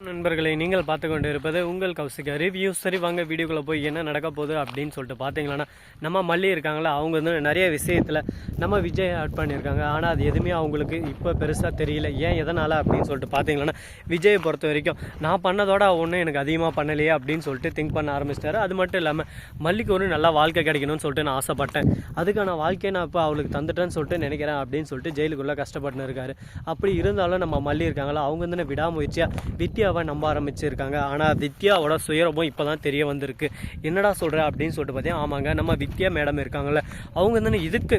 நண்பர்களை நீங்கள் பார்த்து கொண்டு இருப்பது உங்கள் கௌசிகா ரிவ்யூ. சரி வாங்க வீடியோக்குள்ளே போய் என்ன நடக்க போகுது அப்படின்னு சொல்லிட்டு பார்த்தீங்களன்னா, நம்ம மல்லி இருக்காங்களா, அவங்க வந்து நிறைய விஷயத்தில் நம்ம விஜய் ஆட் பண்ணியிருக்காங்க. ஆனால் அது எதுவுமே அவங்களுக்கு இப்போ பெருசாக தெரியல. ஏன் எதனால் அப்படின்னு சொல்லிட்டு பார்த்தீங்கன்னா, விஜயை பொறுத்த வரைக்கும் நான் பண்ணதோட ஒன்றும் எனக்கு அதிகமாக பண்ணலையே அப்படின்னு சொல்லிட்டு திங்க் பண்ண ஆரம்பிச்சிட்டாரு. அது மட்டும் இல்லாமல் மல்லிக்கு ஒரு நல்ல வாழ்க்கை கிடைக்கணும்னு சொல்லிட்டு நான் ஆசைப்பட்டேன். அதுக்கான வாழ்க்கையை நான் இப்போ அவளுக்கு தந்துட்டேன்னு சொல்லிட்டு நினைக்கிறேன் அப்படின்னு சொல்லிட்டு ஜெயிலுக்குள்ளே கஷ்டப்பட்டுன்னு இருக்காரு. அப்படி இருந்தாலும் நம்ம மல்லி இருக்காங்களா, அவங்க வந்து விடாமுயற்சியாக வித்யாவை நம்ப ஆரம்பிச்சிருக்காங்க. ஆனால் வித்யாவோட சுயரூபம் இப்போ தான் தெரிய வந்திருக்கு. என்னடா சொல்கிற அப்படின்னு சொல்லிட்டு பார்த்தீங்கன்னா, ஆமாங்க, நம்ம வித்யா மேடம் இருக்காங்கள்ல, அவங்க வந்து இதுக்கு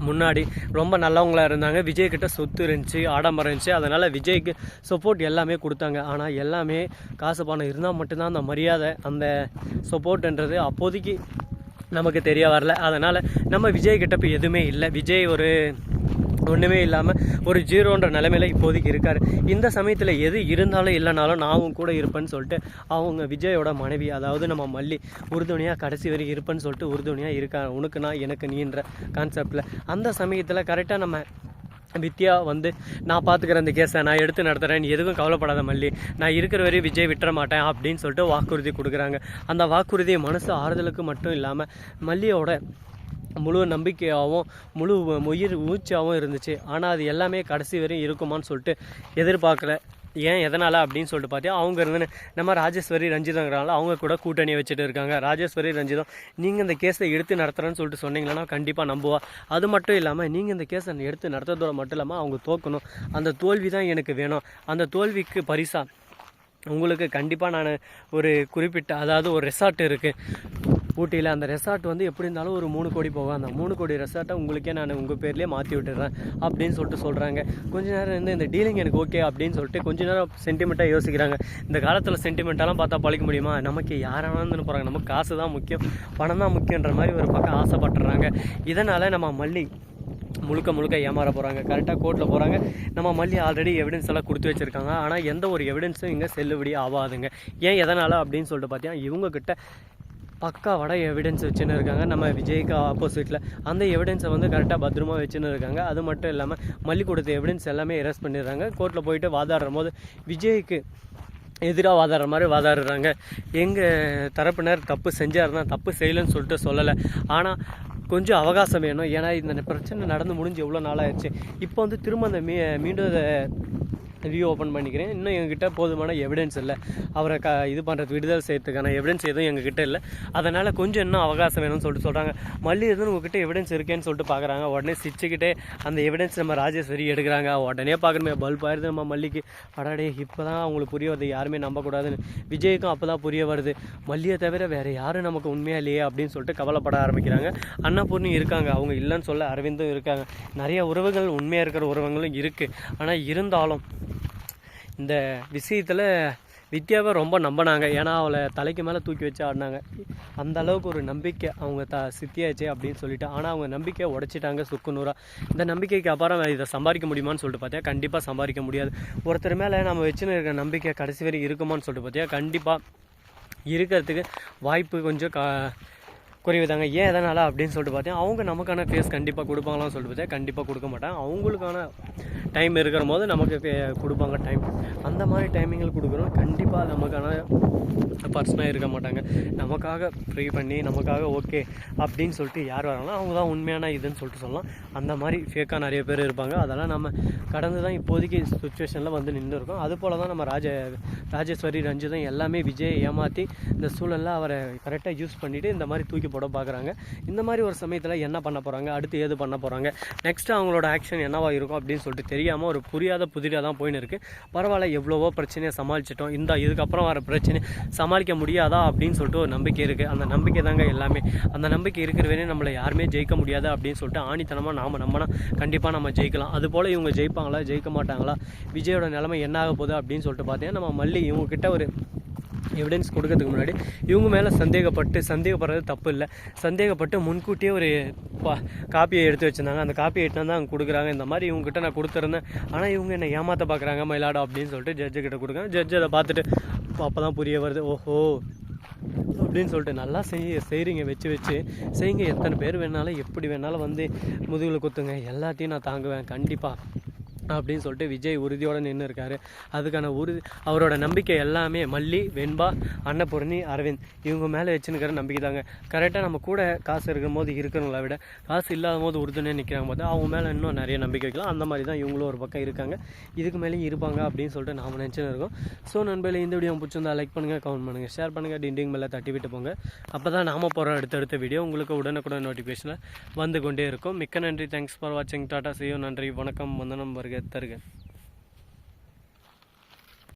முன்னாடி ரொம்ப நல்லவங்களா இருந்தாங்க. விஜய்கிட்ட சொத்து இருந்துச்சு, ஆடம்பரம் இருந்துச்சு, அதனால் விஜய்க்கு சப்போர்ட் எல்லாமே கொடுத்தாங்க. ஆனால் எல்லாமே காசு பணம் இருந்தால் மட்டும்தான் அந்த மரியாதை, அந்த சப்போர்ட்ன்றது அப்போதைக்கு நமக்கு தெரிய வரல. அதனால் நம்ம விஜய்கிட்ட இப்போ எதுவுமே இல்லை. விஜய் ஒரு ஒன்றுமே இல்லாமல் ஒரு ஜீரோன்ற நிலைமையில் இப்போதைக்கு இருக்கார். இந்த சமயத்தில் எது இருந்தாலும் இல்லைனாலும் நான் கூட இருப்பேன்னு சொல்லிட்டு அவங்க விஜயோட மனைவி, அதாவது நம்ம மல்லி, உறுதுணையாக கடைசி வரைக்கும் இருப்பேன்னு சொல்லிட்டு உறுதுணையாக இருக்காங்க. உனக்கு நான் எனக்கு நீன்ற கான்செப்டில். அந்த சமயத்தில் கரெக்டாக நம்ம வித்யா வந்து நான் பார்த்துக்கிறேன், அந்த கேஸை நான் எடுத்து நடத்துகிறேன், நீ எதுக்கும் கவலைப்படாத மல்லி, நான் இருக்கிற வரையும் விஜய் விட்டுற மாட்டேன் அப்படின்னு சொல்லிட்டு வாக்குறுதி கொடுக்குறாங்க. அந்த வாக்குறுதியை மனசு ஆறுதலுக்கு மட்டும் இல்லாமல் மல்லியோட முழு நம்பிக்கையாகவும் முழு உயிர் மூச்சாகவும் இருந்துச்சு. ஆனால் அது எல்லாமே கடைசி வரையும் இருக்குமான்னு சொல்லிட்டு எதிர்பார்க்கல. ஏன் எதனால் அப்படின்னு சொல்லிட்டு பார்த்தா, அவங்க இருந்து நம்ம ராஜேஸ்வரி ரஞ்சிதங்கிறாங்களா, அவங்க கூட கூட்டணியை வச்சுட்டு இருக்காங்க. ராஜேஸ்வரி ரஞ்சிதம், நீங்கள் இந்த கேஸை எடுத்து நடத்துகிறேன்னு சொல்லிட்டு சொன்னீங்கன்னா கண்டிப்பாக நம்புவா. அது மட்டும் இல்லாமல் நீங்கள் இந்த கேஸை எடுத்து நடத்துறதோட மட்டும் இல்லாமல் அவங்க தோக்கணும், அந்த தோல்வி தான் எனக்கு வேணும், அந்த தோல்விக்கு பரிசா உங்களுக்கு கண்டிப்பாக நான் ஒரு குறிப்பிட்ட, அதாவது ஒரு ரெசார்ட் இருக்குது ஊட்டியில், அந்த ரெசார்ட் வந்து எப்படி இருந்தாலும் ஒரு 3 கோடி போகும். அந்த 3 கோடி ரெசார்ட்டை உங்களுக்கே நான் உங்கள் பேர்லேயே மாற்றி விட்டுறேன் அப்படின்னு சொல்லிட்டு சொல்கிறாங்க. கொஞ்ச நேரம் இருந்து இந்த டீலிங் எனக்கு ஓகே அப்படின்னு சொல்லிட்டு கொஞ்ச நேரம் சென்டிமெண்ட்டாக யோசிக்கிறாங்க. இந்த காலத்தில் சென்டிமெண்ட்டெல்லாம் பார்த்தா பழிக்க முடியுமா? நமக்கு யாரானு போகிறாங்க, நமக்கு காசு தான் முக்கியம், பணம் தான் முக்கியன்ற மாதிரி ஒரு பக்கம் ஆசைப்பட்டுறாங்க. இதனால் நம்ம மல்லி முழுக்க ஏமாற போகிறாங்க. கரெக்டாக கோர்ட்டில் போகிறாங்க. நம்ம மல்லி ஆல்ரெடி எவிடன்ஸ் எல்லாம் கொடுத்து வச்சுருக்காங்க. ஆனால் எந்த ஒரு எவிடன்ஸும் இங்கே செல்லுபடி ஆகாதுங்க. ஏன் எதனால் அப்படின்னு சொல்லிட்டு பார்த்தீங்கன்னா, இவங்கக்கிட்ட பக்காவோட எவிடன்ஸ் வச்சுன்னு இருக்காங்க. நம்ம விஜய்க்கு ஆப்போசிட்டில் அந்த எவிடன்ஸை வந்து கரெக்டாக பத்திரமா வச்சுன்னு இருக்காங்க. அது மட்டும் இல்லாமல் மல்லி கொடுத்த எவிடன்ஸ் எல்லாமே எரேஸ் பண்ணிடுறாங்க. கோர்ட்டில் போயிட்டு வாதாடுற போது விஜய்க்கு எதிராக வாதாடுற மாதிரி வாதாடுறாங்க. எங்கள் தரப்பினர் தப்பு செஞ்சாருன்னா தப்பு செய்யலைன்னு சொல்லிட்டு சொல்லலை, ஆனால் கொஞ்சம் அவகாசம் வேணும். ஏன்னா இந்த பிரச்சனை நடந்து முடிஞ்சு எவ்வளோ நாளாகிடுச்சு. இப்போ வந்து திரும்ப அந்த மீண்டும் அதை ரீஓப்பன் பண்ணிக்கிறேன். இன்னும் எங்ககிட்ட போதுமான எவிடன்ஸ் இல்லை, அவரை இது பண்ணுறது, விடுதலை செய்யறதுக்கான எவிடன்ஸ் எதுவும் எங்ககிட்ட இல்லை. அதனால் கொஞ்சம் இன்னும் அவகாசம் வேணும்னு சொல்லிட்டு சொல்கிறாங்க. மல்லி எதுவும் உங்ககிட்ட எவிடன்ஸ் இருக்கேன்னு சொல்லிட்டு பார்க்குறாங்க. உடனே சிரிச்சுக்கிட்டே அந்த எவிடன்ஸ் நம்ம ராஜேஸ்வரி எடுக்கிறாங்க. உடனே பார்க்கணுமே பல்ப் ஆயிடுது நம்ம மல்லிக்கு. படாடே இப்போ தான் அவங்களுக்கு புரிய வருது, யாருமே நம்பக்கூடாதுன்னு. விஜய்க்கும் அப்போ தான் புரிய வருது, மல்லியை தவிர வேறு யாரும் நமக்கு உண்மையாக இல்லையே அப்படின்னு சொல்லிட்டு கவலைப்பட ஆரம்பிக்கிறாங்க. அன்னபூர்ணி இருக்காங்க, அவங்க இல்லைன்னு சொல்ல அரவிந்தும் இருக்காங்க. நிறைய உறவுகள், உண்மையாக இருக்கிற உறவுகளும் இருக்குது. ஆனால் இருந்தாலும் இந்த விஷயத்தில் வித்யாவை ரொம்ப நம்பினாங்க. ஏன்னா அவளை தலைக்கு மேலே தூக்கி வச்சு ஆடினாங்க. அந்த அளவுக்கு ஒரு நம்பிக்கை அவங்க சித்தியாச்சு அப்படின்னு சொல்லிட்டு. ஆனால் அவங்க நம்பிக்கையை உடைச்சிட்டாங்க சுக்குநூறாக. இந்த நம்பிக்கைக்கு அப்புறம் இதை சம்பாதிக்க முடியுமான்னு சொல்லிட்டு பார்த்தா கண்டிப்பாக சம்பாதிக்க முடியாது. ஒருத்தர் மேலே நம்ம வச்சுன்னு இருக்கிற நம்பிக்கை கடைசி வரை இருக்குமான்னு சொல்லிட்டு பார்த்தா கண்டிப்பாக இருக்கிறதுக்கு வாய்ப்பு கொஞ்சம் குறைவுதாங்க. ஏன் எதனால் அப்படின்னு சொல்லிட்டு பார்த்தேன், அவங்க நமக்கான ஃபேஸ் கண்டிப்பாக கொடுப்பாங்களான்னு சொல்லிட்டு பார்த்தா கண்டிப்பாக கொடுக்க மாட்டாங்க. அவங்களுக்கான டைம் இருக்கிற போது நமக்கு கொடுப்பாங்க டைம். அந்த மாதிரி டைமிங்கில் கொடுக்குறோம். கண்டிப்பாக நமக்கான பர்சனாக இருக்க மாட்டாங்க. நமக்காக ஃப்ரீ பண்ணி நமக்காக ஓகே அப்படின்னு சொல்லிட்டு யார் வராங்களோ அவங்க தான் உண்மையான இதுன்னு சொல்லிட்டு சொல்லலாம். அந்த மாதிரி ஃபேக்காக நிறைய பேர் இருப்பாங்க. அதெல்லாம் நம்ம கடந்து தான் இப்போதைக்கு சுச்சுவேஷனில் வந்து நின்று இருக்கோம். அதுபோல் தான் நம்ம ராஜேஸ்வரி ரஞ்சிதம் எல்லாமே விஜயை ஏமாற்றி இந்த சூழலில் அவரை கரெக்டாக யூஸ் பண்ணிவிட்டு இந்த மாதிரி தூக்கி போட பார்க்குறாங்க. இந்த மாதிரி ஒரு சமயத்தில் என்ன பண்ண போகிறாங்க, அடுத்து ஏது பண்ண போகிறாங்க, நெக்ஸ்ட்டு அவங்களோட ஆக்ஷன் என்னவா இருக்கும் அப்படின்னு சொல்லிட்டு தெரியாமல் ஒரு புதிராக தான் போயின்னு இருக்குது. பரவாயில்ல, எவ்வளவோ பிரச்சனையை சமாளிச்சிட்டோம், இதுக்கப்புறம் வர பிரச்சனை சமாளிக்க முடியாதா அப்படின்னு சொல்லிட்டு ஒரு நம்பிக்கை இருக்குது. அந்த நம்பிக்கை தாங்க எல்லாமே. அந்த நம்பிக்கை இருக்கிற வரையும் நம்மளை யாருமே ஜெயிக்க முடியாது அப்படின்னு சொல்லிட்டு ஆணித்தனமாக நாம் நம்பினா கண்டிப்பாக நம்ம ஜெயிக்கலாம். அதுபோல் இவங்க ஜெயிப்பாங்களா ஜெயிக்க மாட்டாங்களா, விஜயோட நிலைமை என்ன ஆக போகுது அப்படின்னு சொல்லிட்டு பார்த்தீங்கன்னா, நம்ம மல்லி இவங்ககிட்ட ஒரு எவிடன்ஸ் கொடுக்கறதுக்கு முன்னாடி இவங்க மேலே சந்தேகப்படுறது தப்பு இல்லை. சந்தேகப்பட்டு முன்கூட்டியே ஒரு காப்பியை எடுத்து வச்சுருந்தாங்க. அந்த காப்பியை எடுத்து தான் அவங்க கொடுக்குறாங்க. இந்த மாதிரி இவங்ககிட்ட நான் கொடுத்துருந்தேன், ஆனால் இவங்க என்னை ஏமாற்ற பார்க்குறாங்க மயிலாடம் அப்படின்னு சொல்லிட்டு ஜட்ஜுக்கிட்ட கொடுக்குறாங்க. ஜட்ஜு அதை பார்த்துட்டு அப்போ தான் புரிய வருது, ஓஹோ அப்படின்னு சொல்லிட்டு நல்லா செய்கிறீங்க, வச்சு செய்யுங்க, எத்தனை பேர் வேணாலும் எப்படி வேணாலும் வந்து முதுகில் குத்துங்க, எல்லாத்தையும் நான் தாங்குவேன், கண்டிப்பாக அப்படின்னு சொல்லிட்டு விஜய் உறுதியோடு நின்று இருக்காரு. அதுக்கான அவரோட நம்பிக்கை எல்லாமே மல்லி, வெண்பா, அன்னபூர்ணி, அரவிந்த் இவங்க மேலே வச்சுன்னுக்கிற நம்பிக்கை தாங்க. கரெக்டாக நம்ம கூட காசு இருக்கும் போது இருக்கிறவங்கள விட காசு இல்லாத போது உறுதுணையாக நிற்கிறாங்க போது அவங்க மேலே இன்னும் நிறைய நம்பிக்கை வைக்கலாம். அந்த மாதிரி தான் இவங்களும் ஒரு பக்கம் இருக்காங்க. இதுக்கு மேலேயும் இருப்பாங்க அப்படின்னு சொல்லிட்டு நாம் நினச்சின்னு இருக்கோம். ஸோ நண்பர்களே, இந்த வீடியோ பிடிச்சிருந்தா லைக் பண்ணுங்கள், கமெண்ட் பண்ணுங்கள், ஷேர் பண்ணுங்கள், டிண்டிங் மேலே தட்டி விட்டு போங்க. அப்போ தான் நாம் போகிற அடுத்தடுத்த வீடியோ உங்களுக்கு உடனுக்குடன் நோட்டிஃபிகேஷனில் வந்து கொண்டே இருக்கும். மிக்க நன்றி. தேங்க்ஸ் ஃபார் வாட்சிங். Tata, see you. நன்றி, வணக்கம், வந்தனம், வருக தருக.